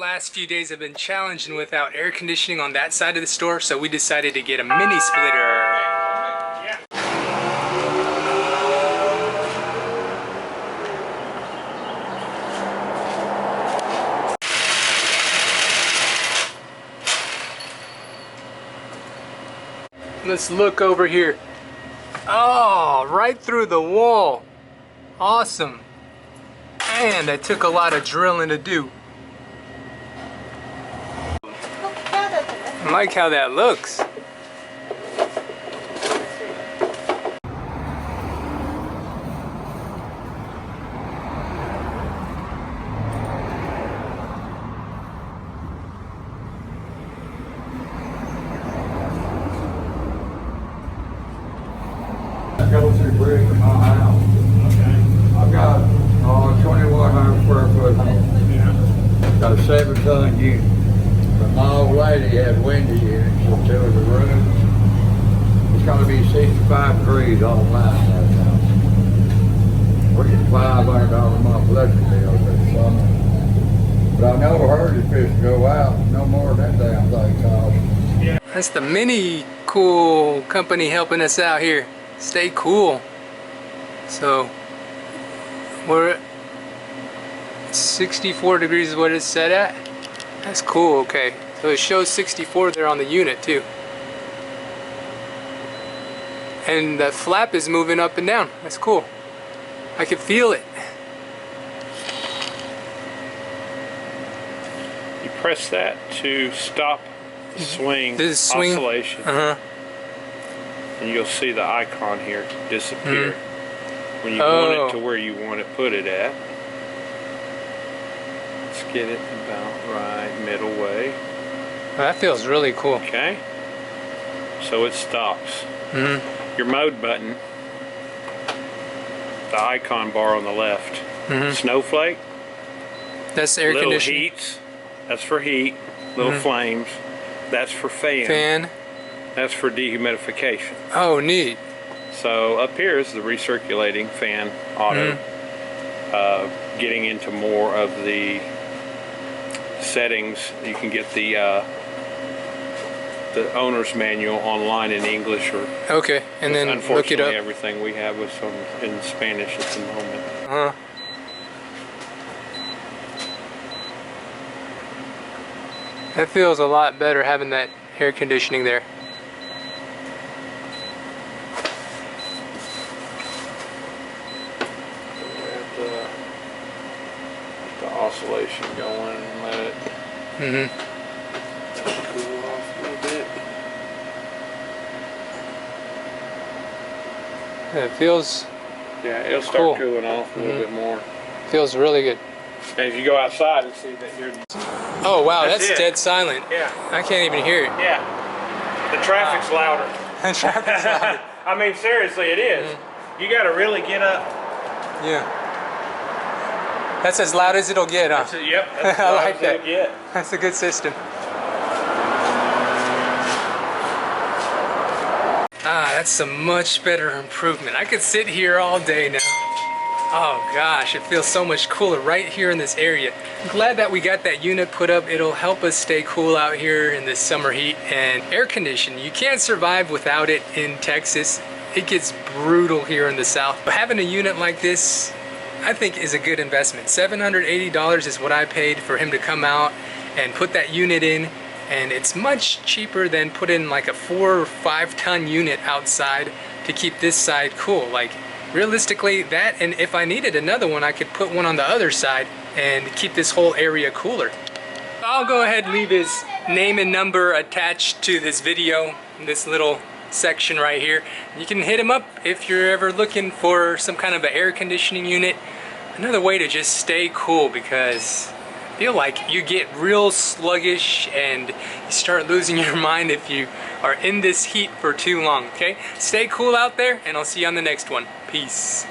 Last few days have been challenging without air conditioning on that side of the store, so we decided to get a mini splitter. Let's look over here. Oh, right through the wall. Awesome. And it took a lot of drilling to do. I like how that looks. Goes through brick in my house. Okay. I've got 2,100 square foot home. Yeah. Got a 7-ton unit. But my old lady had window units so there was a room. It's gonna be 65 degrees all night right now. We're getting $500 a month electric bill this summer. But I never heard it fish go out no more than that damn thing costs. Yeah. That's the Mini Cool company helping us out here. Stay cool. So we're at 64 degrees is what it's set at. That's cool. Okay, so it shows 64 there on the unit too, and the flap is moving up and down. That's cool. I can feel it. You press that to stop the swing oscillation. And you'll see the icon here disappear when you want it to where you want it put it at. Let's get it about right middle way. That feels really cool. Okay, so it stops. Your mode button, the icon bar on the left. Snowflake, that's air little conditioning. heats, that's for heat. Little flames, that's for fan. That's for dehumidification. Oh, neat. So up here is the recirculating fan auto. Getting into more of the settings, you can get the owner's manual online in English, or okay, and then look it unfortunately up. everything we have is in Spanish at the moment. That feels a lot better having that air conditioning there. Oscillation going and let it cool off a little bit. It feels it'll start cool. cooling off a little bit more. Feels really good. And if you go outside and see that you're... Oh wow, that's dead silent. Yeah. I can't even hear it. Yeah. The traffic's louder. The traffic's louder. I mean, seriously, it is. You got to really get up. Yeah. That's as loud as it'll get, huh? Yep, that's I like that. it'll get. That's a good system. That's a much better improvement. I could sit here all day now. Oh gosh, it feels so much cooler right here in this area. I'm glad that we got that unit put up. It'll help us stay cool out here in this summer heat. And air conditioning, you can't survive without it in Texas. It gets brutal here in the South. But having a unit like this, I think, is a good investment. $780 is what I paid for him to come out and put that unit in, and it's much cheaper than put in like a 4 or 5 ton unit outside to keep this side cool. Like realistically, that, and if I needed another one, I could put one on the other side and keep this whole area cooler. I'll go ahead and leave his name and number attached to this video, this little section right here. You can hit him up if you're ever looking for some kind of an air conditioning unit. Another way to just stay cool, because I feel like you get real sluggish and you start losing your mind if you are in this heat for too long. Okay, stay cool out there, and I'll see you on the next one. Peace.